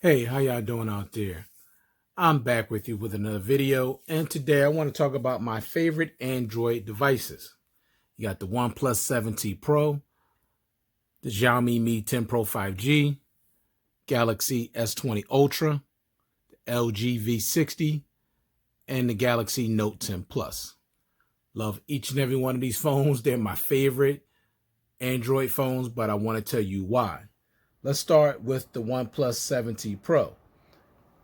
Hey, how y'all doing out there? I'm back with you with another video, and today I want to talk about my favorite Android devices. You got the OnePlus 7T Pro, the Xiaomi Mi 10 Pro 5G, Galaxy S20 Ultra, the LG V60, and the Galaxy Note 10 Plus. Love each and every one of these phones. They're my favorite Android phones, but I want to tell you why. Let's start with the OnePlus 7T Pro,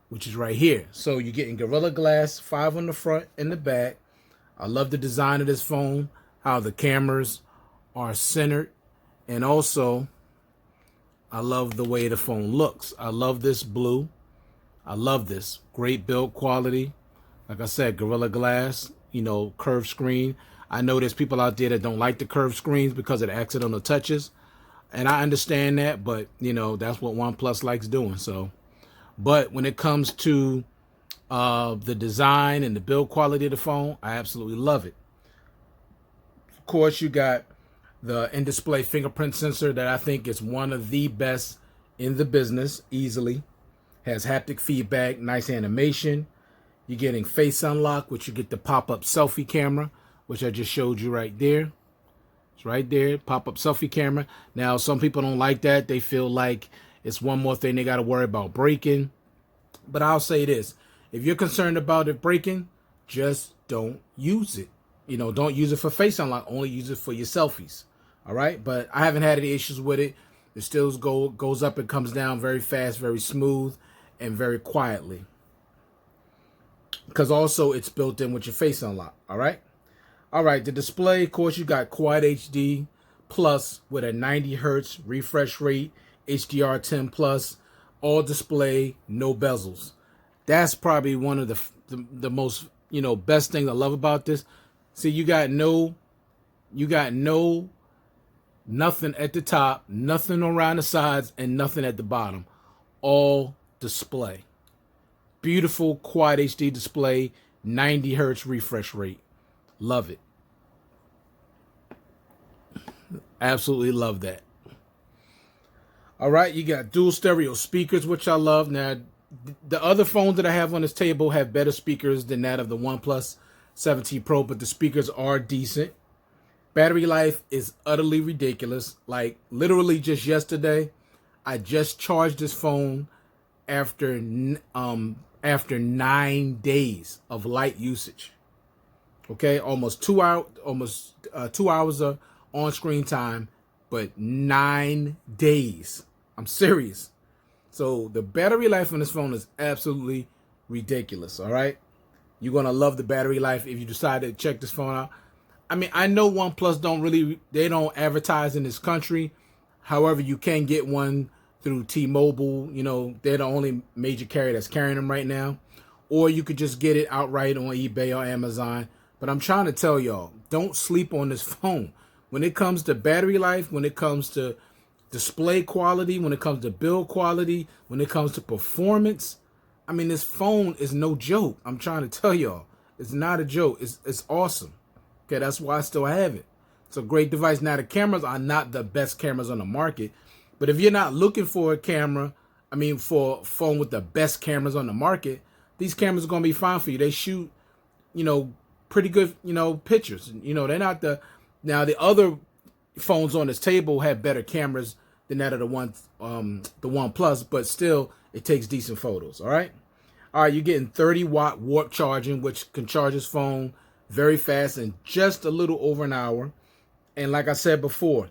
which is right here. So you're getting Gorilla Glass 5 on the front and the back. I love the design of this phone, how the cameras are centered, and also I love the way the phone looks. I love this blue. I love this. Great build quality. Like I said, Gorilla Glass, curved screen. I know there's people out there that don't like the curved screens because of the accidental touches, and I understand that, but that's what OnePlus likes doing. But when it comes to the design and the build quality of the phone, I absolutely love it. Of course, you got the in-display fingerprint sensor that I think is one of the best in the business, easily. Has haptic feedback, nice animation. You're getting face unlock, which you get the pop-up selfie camera, which I just showed you right there. It's right there, pop-up selfie camera. Now, some people don't like that. They feel like it's one more thing they got to worry about breaking. But I'll say this. If you're concerned about it breaking, just don't use it. Don't use it for face unlock. Only use it for your selfies. All right? But I haven't had any issues with it. It still goes up and comes down very fast, very smooth, and very quietly. Because also it's built in with your face unlock. All right? All right, the display, of course, you got Quad HD Plus with a 90 hertz refresh rate, HDR10 Plus, all display, no bezels. That's probably one of the most, best things I love about this. See, you got nothing at the top, nothing around the sides, and nothing at the bottom. All display. Beautiful Quad HD display, 90 hertz refresh rate. Love it. Absolutely love that. All right, you got dual stereo speakers, which I love. Now, the other phones that I have on this table have better speakers than that of the OnePlus 7T Pro, but the speakers are decent. Battery life is utterly ridiculous. Like, literally just yesterday, I just charged this phone after 9 days of light usage. Okay, almost 2 hours of on-screen time, but 9 days. I'm serious. So the battery life on this phone is absolutely ridiculous. All right, you're gonna love the battery life if you decide to check this phone out. I mean, I know OnePlus they don't advertise in this country. However, you can get one through T-Mobile. They're the only major carrier that's carrying them right now. Or you could just get it outright on eBay or Amazon. But I'm trying to tell y'all, don't sleep on this phone. When it comes to battery life, when it comes to display quality, when it comes to build quality, when it comes to performance, I mean, this phone is no joke. I'm trying to tell y'all, it's not a joke. It's awesome. Okay, that's why I still have it. It's a great device. Now, the cameras are not the best cameras on the market, but if you're not looking for for a phone with the best cameras on the market, these cameras are going to be fine for you. They shoot, pretty good, pictures. They're not the other phones on this table have better cameras than that of the OnePlus, but still it takes decent photos. All right, you're getting 30-watt warp charging, which can charge this phone very fast in just a little over an hour. And like I said before,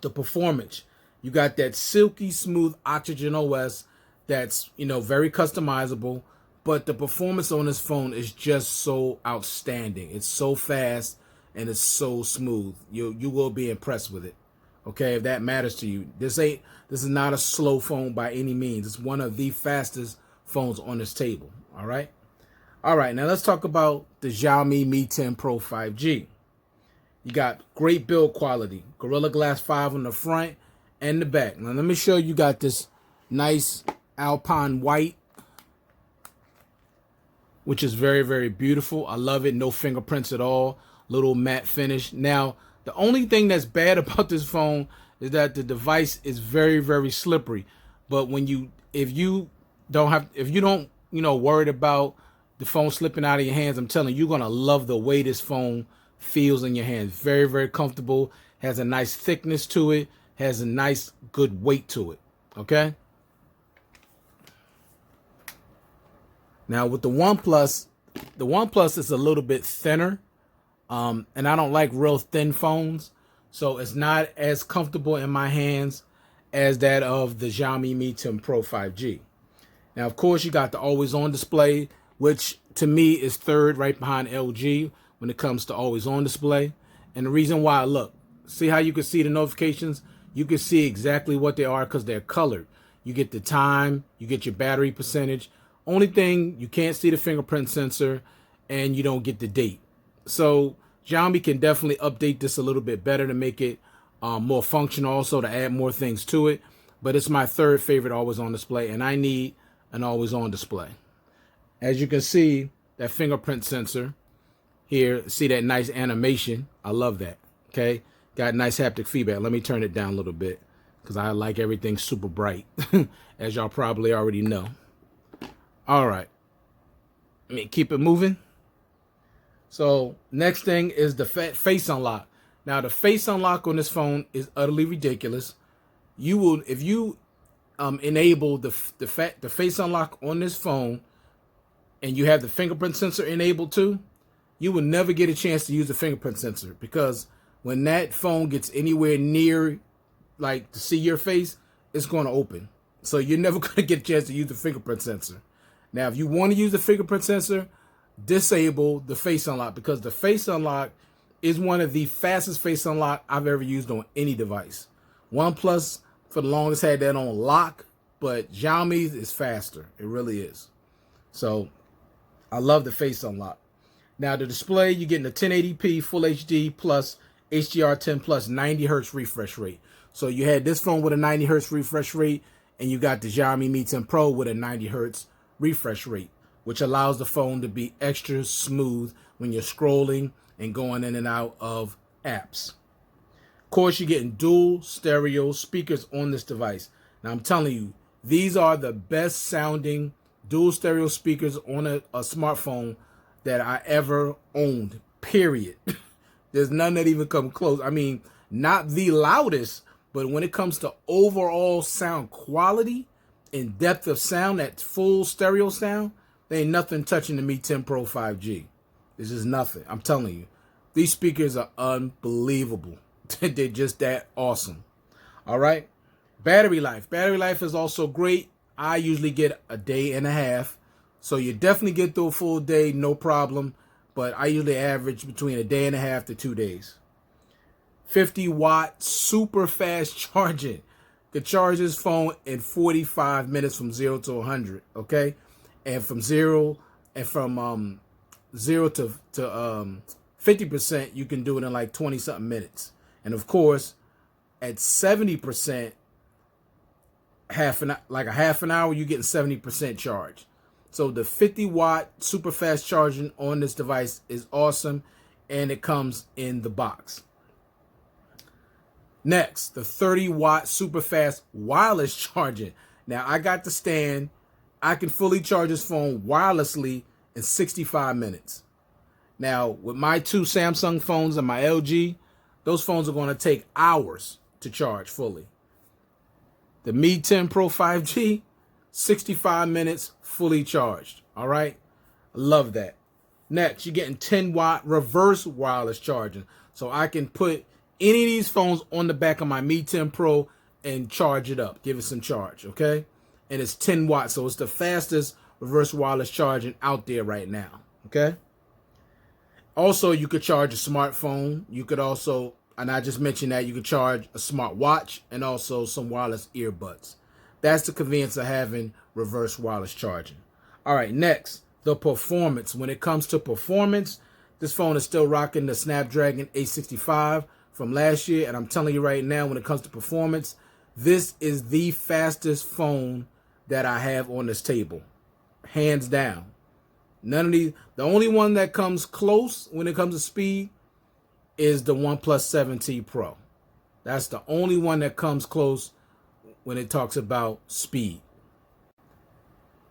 the performance, you got that silky smooth Oxygen OS that's very customizable. But the performance on this phone is just so outstanding. It's so fast and it's so smooth. You will be impressed with it. Okay, if that matters to you. This is not a slow phone by any means. It's one of the fastest phones on this table. All right. All right, now let's talk about the Xiaomi Mi 10 Pro 5G. You got great build quality. Gorilla Glass 5 on the front and the back. Now let me show you. Got this nice Alpine white, which is very, very beautiful. I love it. No fingerprints at all. Little matte finish. Now, the only thing that's bad about this phone is that the device is very, very slippery. But if you Don't have, if you don't, worried about the phone slipping out of your hands, I'm telling you, you're gonna love the way this phone feels in your hands. Very, very comfortable. Has a nice thickness to it. Has a nice, good weight to it. Okay. Now with the OnePlus is a little bit thinner, and I don't like real thin phones, so it's not as comfortable in my hands as that of the Xiaomi Mi 10 Pro 5G. Now, of course, you got the always-on display, which to me is third right behind LG when it comes to always-on display. And the reason why, look, see how you can see the notifications? You can see exactly what they are because they're colored. You get the time, you get your battery percentage. Only thing, you can't see the fingerprint sensor, and you don't get the date. So Xiaomi can definitely update this a little bit better to make it more functional, also to add more things to it. But it's my third favorite always-on display, and I need an always-on display. As you can see, that fingerprint sensor here, see that nice animation. I love that. Okay, got nice haptic feedback. Let me turn it down a little bit because I like everything super bright, as y'all probably already know. All right, let me keep it moving. So next thing is the face unlock. Now the face unlock on this phone is utterly ridiculous. You will, if you enable the face unlock on this phone, and you have the fingerprint sensor enabled too, you will never get a chance to use the fingerprint sensor, because when that phone gets anywhere near, like, to see your face, it's going to open. So you're never going to get a chance to use the fingerprint sensor. Now, if you want to use the fingerprint sensor, disable the face unlock, because the face unlock is one of the fastest face unlock I've ever used on any device. OnePlus for the longest had that on lock, but Xiaomi's is faster. It really is. So I love the face unlock. Now the display, you're getting a 1080p Full HD plus HDR10 plus 90 hertz refresh rate. So you had this phone with a 90 hertz refresh rate, and you got the Xiaomi Mi 10 Pro with a 90 hertz refresh rate, which allows the phone to be extra smooth when you're scrolling and going in and out of apps. Of course, you're getting dual stereo speakers on this device. Now, I'm telling you, these are the best sounding dual stereo speakers on a smartphone that I ever owned, period. There's none that even come close. I mean, not the loudest, but when it comes to overall sound quality and depth of sound, that full stereo sound, there ain't nothing touching the Mi 10 Pro 5G. This is nothing. I'm telling you. These speakers are unbelievable. They're just that awesome. All right. Battery life. Battery life is also great. I usually get a day and a half. So you definitely get through a full day, no problem. But I usually average between a day and a half to 2 days. 50-watt super fast charging. Could charge this phone in 45 minutes from 0 to 100. Okay. And from zero to 50%, you can do it in like 20 something minutes. And of course, at 70%, like a half an hour, you're getting 70% charge. So the 50-watt super fast charging on this device is awesome, and it comes in the box. Next, the 30-watt super fast wireless charging. Now, I got the stand. I can fully charge this phone wirelessly in 65 minutes. Now, with my two Samsung phones and my LG, those phones are going to take hours to charge fully. The Mi 10 Pro 5G, 65 minutes fully charged. All right? I love that. Next, you're getting 10-watt reverse wireless charging. So I can put any of these phones on the back of my Mi 10 Pro and charge it up. Give it some charge, okay? And it's 10 watts, so it's the fastest reverse wireless charging out there right now, okay? Also, you could charge a smartphone. You could also, and I just mentioned that, you could charge a smartwatch and also some wireless earbuds. That's the convenience of having reverse wireless charging. All right, next, the performance. When it comes to performance, this phone is still rocking the Snapdragon 865 from last year, and I'm telling you right now, when it comes to performance, this is the fastest phone that I have on this table, hands down. None of these, the only one that comes close when it comes to speed is the OnePlus 7T Pro. That's the only one that comes close when it talks about speed.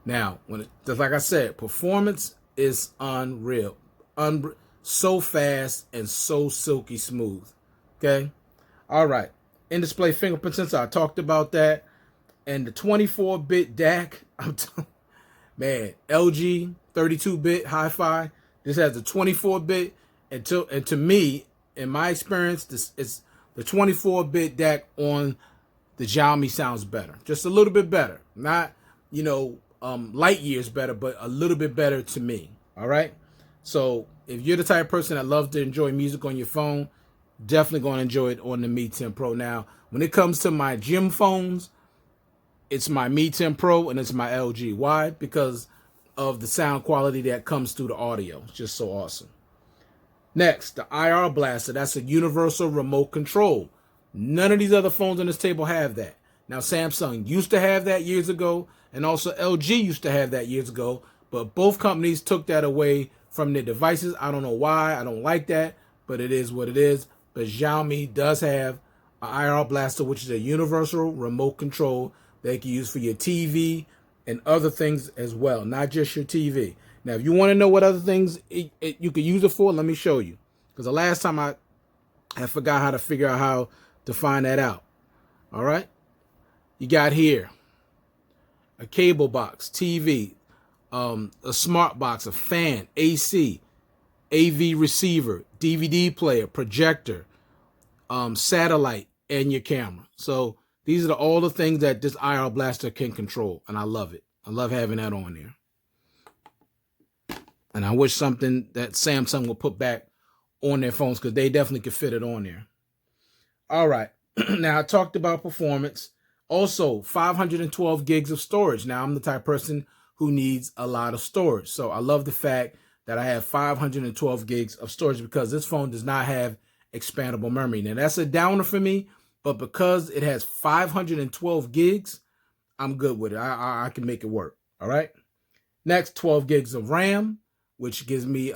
Now, just like I said, performance is unreal, so fast and so silky smooth. Okay, all right. In-display fingerprint sensor, I talked about that, and the 24-bit DAC. Man, LG 32-bit hi-fi. This has the 24-bit, and to me, in my experience, this is the 24-bit DAC on the Xiaomi sounds better, just a little bit better. Not light years better, but a little bit better to me. All right. So if you're the type of person that loves to enjoy music on your phone, definitely going to enjoy it on the Mi 10 Pro. Now, when it comes to my gym phones, it's my Mi 10 Pro and it's my LG. Why? Because of the sound quality that comes through the audio. It's just so awesome. Next, the IR Blaster. That's a universal remote control. None of these other phones on this table have that. Now, Samsung used to have that years ago, and also LG used to have that years ago, but both companies took that away from their devices. I don't know why. I don't like that, but it is what it is. But Xiaomi does have an IR Blaster, which is a universal remote control that you can use for your TV and other things as well, not just your TV. Now, if you want to know what other things you could use it for, let me show you. Because the last time I forgot how to figure out how to find that out. All right. You got here a cable box, TV, a smart box, a fan, AC, AV receiver, DVD player, projector, satellite, and your camera. So these are all the things that this IR Blaster can control, and I love it. I love having that on there. And I wish something that Samsung would put back on their phones, because they definitely could fit it on there. All right. Now, I talked about performance. Also, 512 gigs of storage. Now, I'm the type of person who needs a lot of storage. So I love the fact that I have 512 gigs of storage, because this phone does not have expandable memory. Now, that's a downer for me, but because it has 512 gigs, I'm good with it. I can make it work. All right. Next, 12 gigs of RAM, which gives me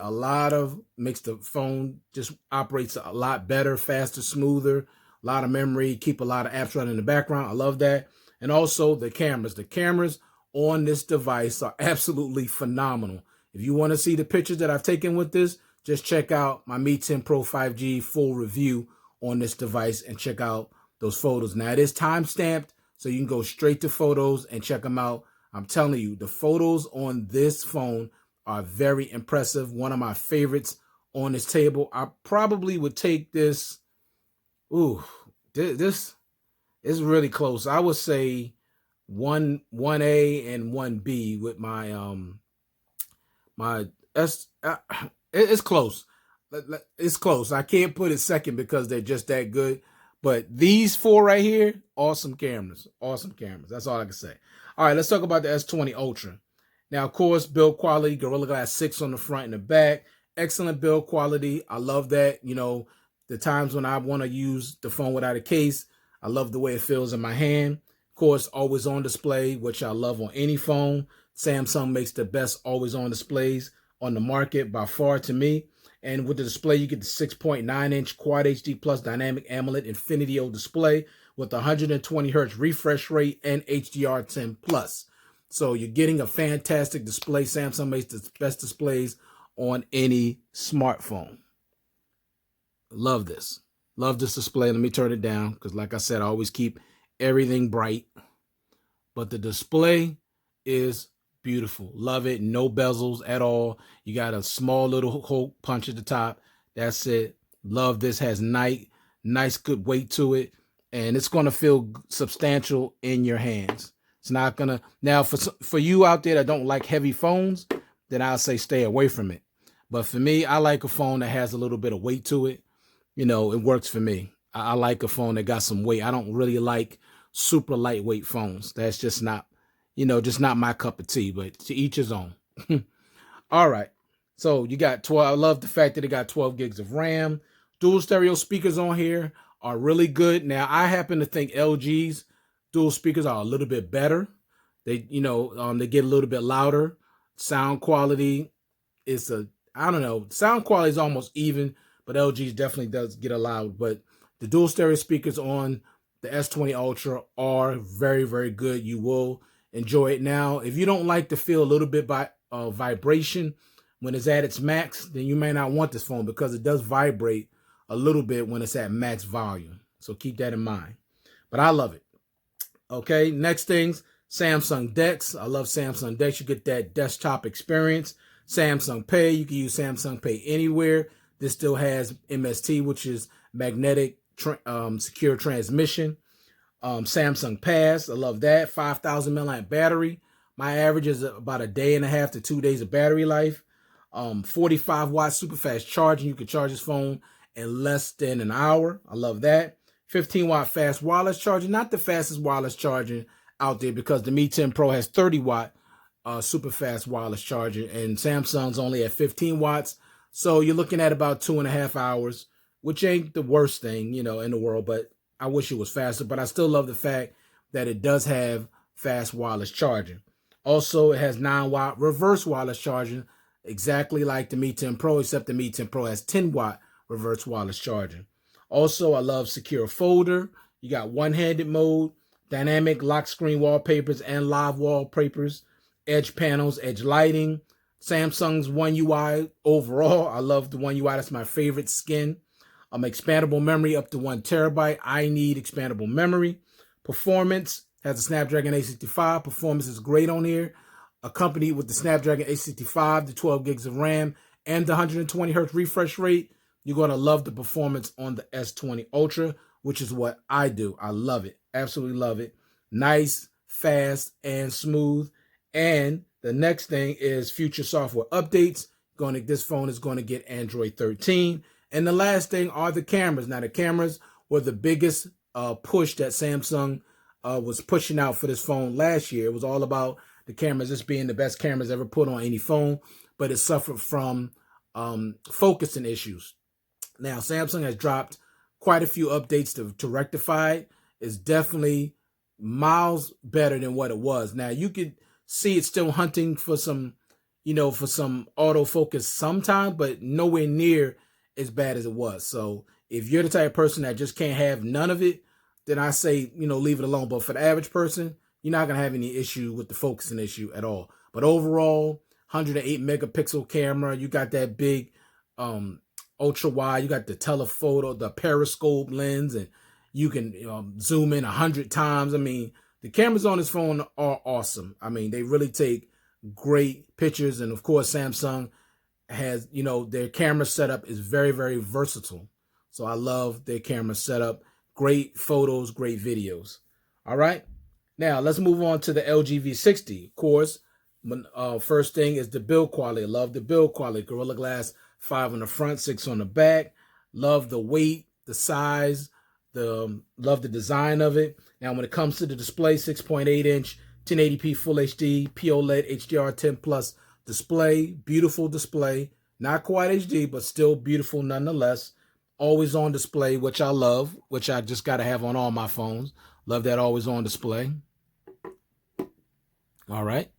makes the phone just operates a lot better, faster, smoother, a lot of memory, keep a lot of apps running in the background. I love that. And also the cameras. The cameras on this device are absolutely phenomenal. If you want to see the pictures that I've taken with this, just check out my Mi 10 Pro 5G full review on this device and check out those photos. Now, it is time stamped, so you can go straight to photos and check them out. I'm telling you, the photos on this phone are very impressive. One of my favorites on this table. I probably would take this. Ooh, this is really close. I would say 1A and 1B with my my S. It's close. It's close. I can't put it second because they're just that good. But these four right here, awesome cameras. Awesome cameras. That's all I can say. All right, let's talk about the S20 Ultra. Now, of course, build quality, Gorilla Glass 6 on the front and the back. Excellent build quality. I love that. You know, the times when I want to use the phone without a case, I love the way it feels in my hand. Of course, always on display, which I love on any phone. Samsung makes the best always on displays on the market by far to me. And with the display, you get the 6.9-inch Quad HD Plus Dynamic AMOLED Infinity O display with 120 hertz refresh rate and HDR10 Plus. So you're getting a fantastic display. Samsung makes the best displays on any smartphone. Love this. Love this display. Let me turn it down because, like I said, I always keep everything bright. But the display is beautiful. Love it. No bezels at all. You got a small little hole punch at the top. That's it. Love this. Has nice good weight to it. And it's going to feel substantial in your hands. It's not going to. Now, for you out there that don't like heavy phones, then I'll say stay away from it. But for me, I like a phone that has a little bit of weight to it. You know, it works for me. I like a phone that got some weight. I don't really like super lightweight phones. That's just not, just not my cup of tea, but to each his own. All right. So you got 12. I love the fact that it got 12 gigs of RAM. Dual stereo speakers on here are really good. Now, I happen to think LG's dual speakers are a little bit better. They, they get a little bit louder. Sound quality is I don't know. Sound quality is almost even, but LG definitely does get a loud. But the dual stereo speakers on the S20 Ultra are very, very good. You will enjoy it. Now, if you don't like to feel a little bit by vibration when it's at its max, then you may not want this phone because it does vibrate a little bit when it's at max volume. So keep that in mind. But I love it. Okay, next things, Samsung DeX. I love Samsung DeX. You get that desktop experience. Samsung Pay. You can use Samsung Pay anywhere. This still has MST, which is magnetic secure transmission. Samsung Pass. I love that. 5,000 milliamp battery. My average is about a day and a half to 2 days of battery life. 45 watt super fast charging. You can charge this phone in less than an hour. I love that. 15 watt fast wireless charging. Not the fastest wireless charging out there because the Mi 10 Pro has 30 watt super fast wireless charging, and Samsung's only at 15 watts. So you're looking at about 2.5 hours, which ain't the worst thing, in the world, but I wish it was faster. But I still love the fact that it does have fast wireless charging. Also, it has 9 watt reverse wireless charging, exactly like the Mi 10 Pro, except the Mi 10 Pro has 10 watt reverse wireless charging. Also, I love secure folder. You got one-handed mode, dynamic lock screen wallpapers and live wallpapers, edge panels, edge lighting. Samsung's One UI overall. I love the One UI. That's my favorite skin. Expandable memory up to 1 terabyte. I need expandable memory. Performance has a Snapdragon 865. Performance is great on here. Accompanied with the Snapdragon 865, the 12 gigs of RAM, and the 120 hertz refresh rate. You're going to love the performance on the S20 Ultra, which is what I do. I love it. Absolutely love it. Nice, fast, and smooth. And the next thing is future software updates. This phone is going to get Android 13. And the last thing are the cameras. Now, the cameras were the biggest push that Samsung was pushing out for this phone last year. It was all about the cameras just being the best cameras ever put on any phone, but it suffered from focusing issues. Now, Samsung has dropped quite a few updates to rectify it. It's definitely miles better than what it was. Now, you could see it's still hunting for some, for some autofocus sometime, but nowhere near as bad as it was. So if you're the type of person that just can't have none of it, then I say, leave it alone. But for the average person, you're not going to have any issue with the focusing issue at all. But overall, 108 megapixel camera. You got that big ultra wide. You got the telephoto, the periscope lens, and you can zoom in 100 times. I mean, the cameras on this phone are awesome. I mean, they really take great pictures. And of course, Samsung has, their camera setup is very, very versatile. So I love their camera setup. Great photos, great videos. All right. Now let's move on to the LG V60. Of course, first thing is the build quality. I love the build quality. Gorilla Glass 5 on the front, 6 on the back. Love the weight, the size, love the design of it. Now, when it comes to the display, 6.8-inch, 1080p Full HD, POLED HDR10 Plus display. Beautiful display. Not quite HD, but still beautiful nonetheless. Always on display, which I love, which I just got to have on all my phones. Love that always on display. All right.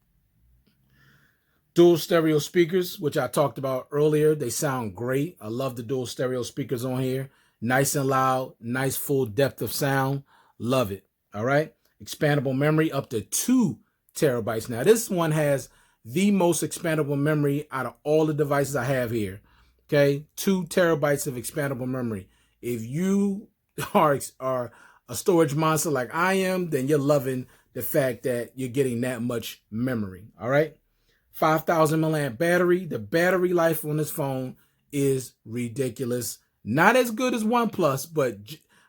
Dual stereo speakers, which I talked about earlier. They sound great. I love the dual stereo speakers on here. Nice and loud. Nice full depth of sound. Love it. All right. Expandable memory up to 2 terabytes. Now, this one has the most expandable memory out of all the devices I have here. Okay. 2 terabytes of expandable memory. If you are a storage monster like I am, then you're loving the fact that you're getting that much memory. All right. 5,000 milliamp battery. The battery life on this phone is ridiculous. Not as good as OnePlus, but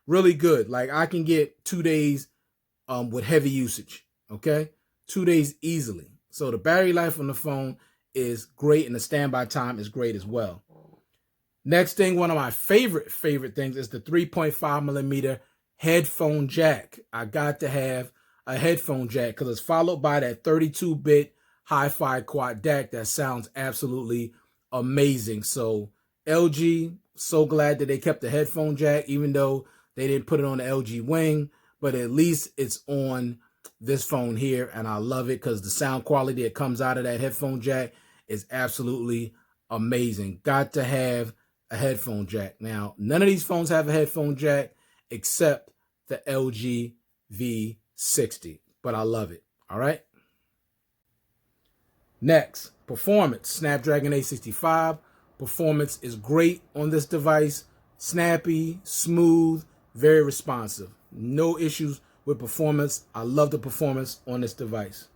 really good. Like I can get 2 days with heavy usage. Okay. 2 days easily. So the battery life on the phone is great, and the standby time is great as well. Next thing, one of my favorite things is the 3.5 millimeter headphone jack. I got to have a headphone jack because it's followed by that 32-bit hi-fi quad DAC that sounds absolutely amazing. So LG, so glad that they kept the headphone jack, even though they didn't put it on the LG Wing, but at least it's on this phone here, and I love it because the sound quality that comes out of that headphone jack is absolutely amazing. Got to have a headphone jack. Now, none of these phones have a headphone jack except the LG V60, but I love it. All right. Next, performance. Snapdragon 865. Performance is great on this device. Snappy, smooth, very responsive. No issues with performance. I love the performance on this device.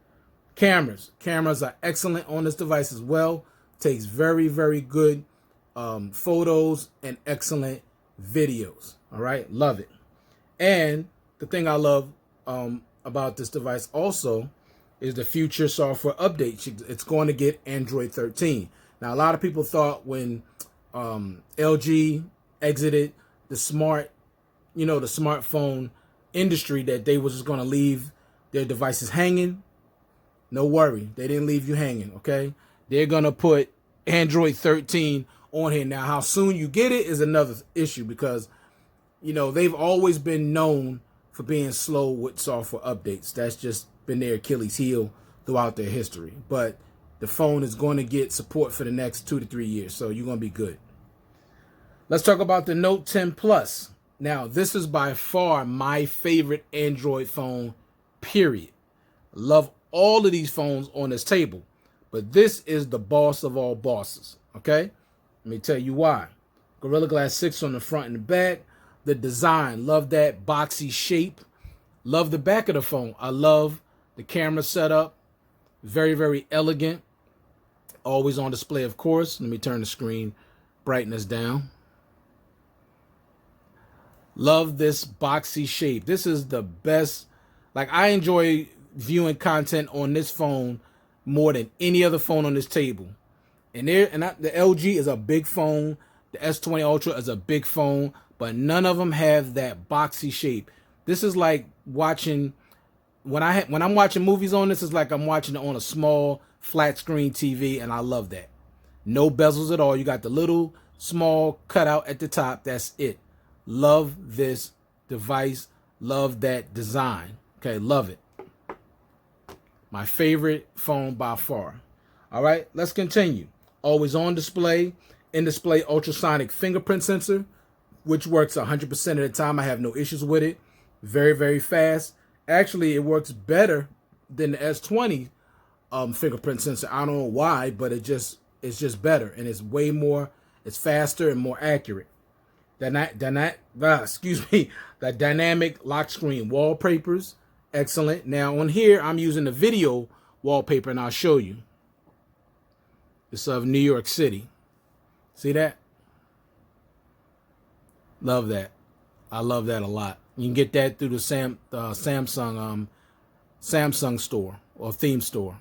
Cameras. Cameras are excellent on this device as well. Takes very, very good photos and excellent videos. All right, love it. And the thing I love about this device also is the future software update. It's going to get Android 13. Now, a lot of people thought when LG exited the smartphone industry that they was just going to leave their devices hanging. No worry, they didn't leave you hanging, okay? They're going to put Android 13 on here. Now, how soon you get it is another issue because, they've always been known for being slow with software updates. That's just been their Achilles heel throughout their history. But the phone is going to get support for the next 2 to 3 years, so you're going to be good. Let's talk about the Note 10 Plus. Now, this is by far my favorite Android phone, period. Love all of these phones on this table, but this is the boss of all bosses, okay? Let me tell you why. Gorilla Glass 6 on the front and the back. The design, love that boxy shape. Love the back of the phone. I love the camera setup. Very, very elegant. Always on display, of course. Let me turn the screen brightness down. Love this boxy shape. This is the best. Like, I enjoy viewing content on this phone more than any other phone on this table. And the LG is a big phone. The S20 Ultra is a big phone, but none of them have that boxy shape. This is like watching when I'm watching movies on this. Is like I'm watching it on a small flat screen TV, and I love that. No bezels at all. You got the little small cutout at the top. That's it. Love this device. Love that design. Okay, love it. My favorite phone by far. All right, let's continue. Always on display, in-display ultrasonic fingerprint sensor, which works 100% of the time. I have no issues with it. Very, very fast. Actually, it works better than the S20 fingerprint sensor. I don't know why, but it's just better, and it's way more. It's faster and more accurate. The dynamic lock screen wallpapers, excellent. Now on here, I'm using the video wallpaper, and I'll show you. It's of New York City. See that? Love that. I love that a lot. You can get that through the Samsung store or theme store.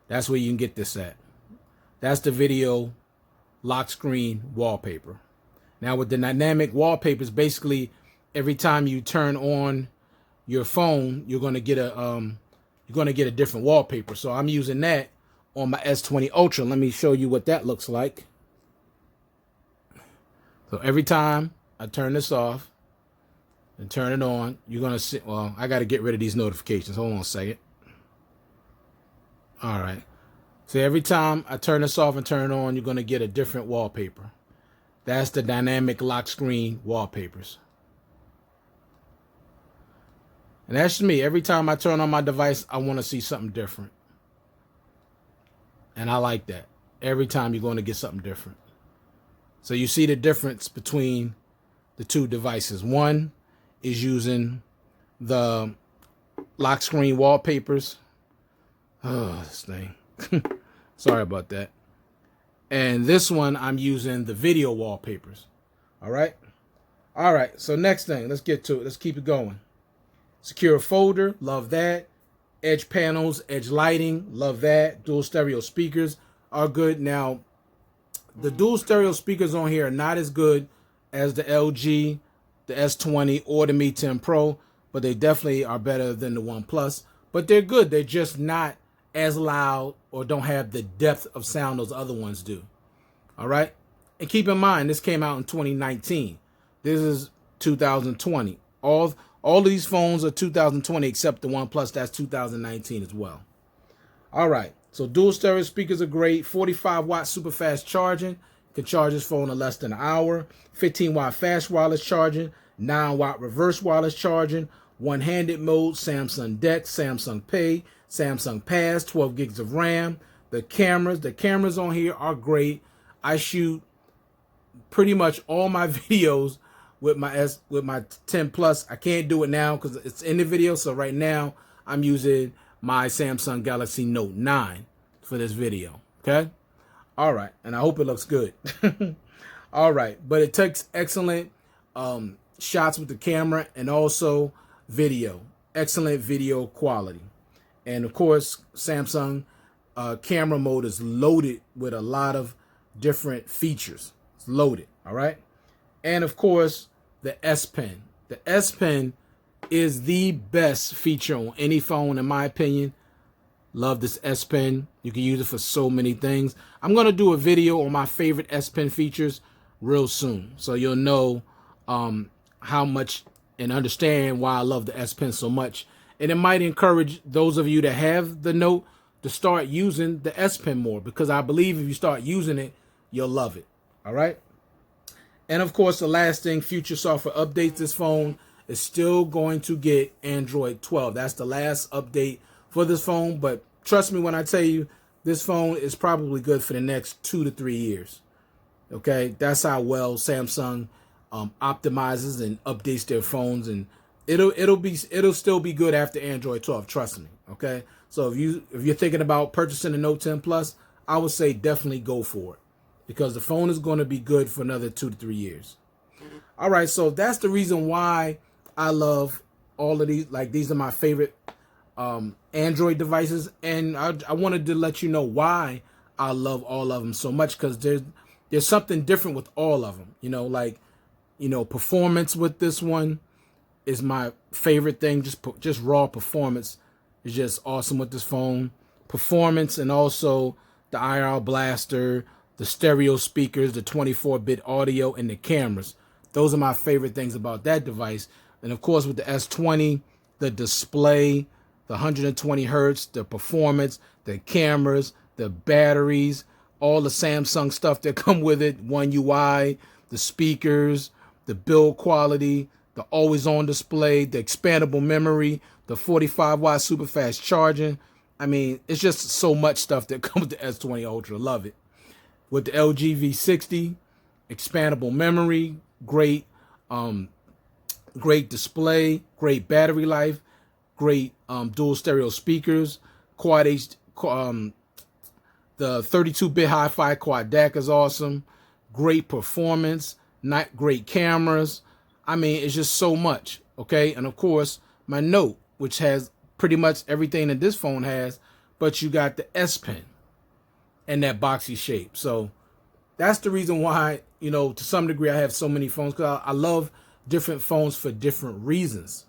That's where you can get this at. That's the video lock screen wallpaper. Now with the dynamic wallpapers, basically every time you turn on your phone, you're gonna get a different wallpaper. So I'm using that on my S20 Ultra. Let me show you what that looks like. So every time I turn this off and turn it on, you're gonna see. Well, I got to get rid of these notifications. Hold on a second. All right. So every time I turn this off and turn it on, you're gonna get a different wallpaper. That's the dynamic lock screen wallpapers. And that's me. Every time I turn on my device, I want to see something different. And I like that. Every time you're going to get something different. So you see the difference between the two devices. One is using the lock screen wallpapers. Oh, this thing. Sorry about that. And this one, I'm using the video wallpapers. All right. All right. So next thing, let's get to it. Let's keep it going. Secure folder. Love that. Edge panels, edge lighting. Love that. Dual stereo speakers are good. Now, the dual stereo speakers on here are not as good as the LG, the S20, or the Mi 10 Pro, but they definitely are better than the OnePlus. But they're good. They're just not as loud or don't have the depth of sound those other ones do. All right. And keep in mind, this came out in 2019. This is 2020. All of these phones are 2020 except the OnePlus. That's 2019 as well. All right. So dual stereo speakers are great. 45-watt super fast charging. Can charge this phone in less than an hour. 15-watt fast wireless charging. 9-watt reverse wireless charging. One-handed mode. Samsung DeX, Samsung Pay, Samsung Pass, 12 gigs of RAM. The cameras on here are great. I shoot pretty much all my videos with my 10 Plus. I can't do it now because it's in the video. So right now I'm using my Samsung Galaxy Note 9 for this video. Okay. All right. And I hope it looks good. All right. But it takes excellent shots with the camera and also video. Excellent video quality. And of course, Samsung camera mode is loaded with a lot of different features. It's loaded. All right. And of course, the S Pen. The S Pen is the best feature on any phone, in my opinion. Love this S Pen. You can use it for so many things. I'm going to do a video on my favorite S Pen features real soon, so you'll know how much and understand why I love the S Pen so much. And it might encourage those of you that have the Note to start using the S Pen more, because I believe if you start using it, you'll love it. All right. And of course, the last thing, future software updates. This phone is still going to get Android 12. That's the last update for this phone. But trust me when I tell you, this phone is probably good for the next 2 to 3 years. Okay, that's how well Samsung optimizes and updates their phones, and it'll still be good after Android 12. Trust me. Okay, so if you're thinking about purchasing the Note 10 Plus, I would say definitely go for it, because the phone is going to be good for another 2 to 3 years. All right, so that's the reason why I love all of these. Like, these are my favorite Android devices, and I wanted to let you know why I love all of them so much, because there's something different with all of them. Performance with this one is my favorite thing. Just raw performance is just awesome with this phone. Performance, and also the IR blaster, the stereo speakers, the 24-bit audio, and the cameras. Those are my favorite things about that device. And of course, with the S20, the display, the 120 hertz, the performance, the cameras, the batteries, all the Samsung stuff that come with it, One UI, the speakers, the build quality, the always-on display, the expandable memory, the 45-watt super fast charging. I mean, it's just so much stuff that comes with the S20 Ultra. Love it. With the LG V60, expandable memory, great display, great battery life, great dual stereo speakers, quad H, the 32-bit hi-fi quad DAC is awesome, great performance, not great cameras. I mean, it's just so much. Okay, and of course my Note, which has pretty much everything that this phone has, but you got the S Pen and that boxy shape. So that's the reason why, to some degree, I have so many phones, because I love different phones for different reasons.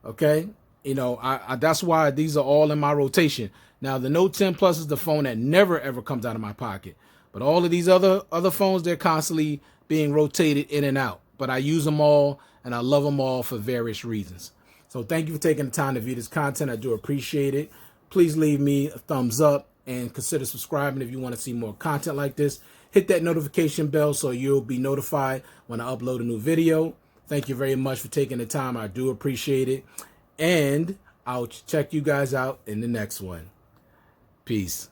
Okay, that's why these are all in my rotation. Now, the Note 10 Plus is the phone that never ever comes out of my pocket, but all of these other phones, they're constantly being rotated in and out. But I use them all, and I love them all for various reasons. So thank you for taking the time to view this content. I do appreciate it. Please leave me a thumbs up and consider subscribing if you want to see more content like this. Hit that notification bell so you'll be notified when I upload a new video. Thank you very much for taking the time. I do appreciate it. And I'll check you guys out in the next one. Peace.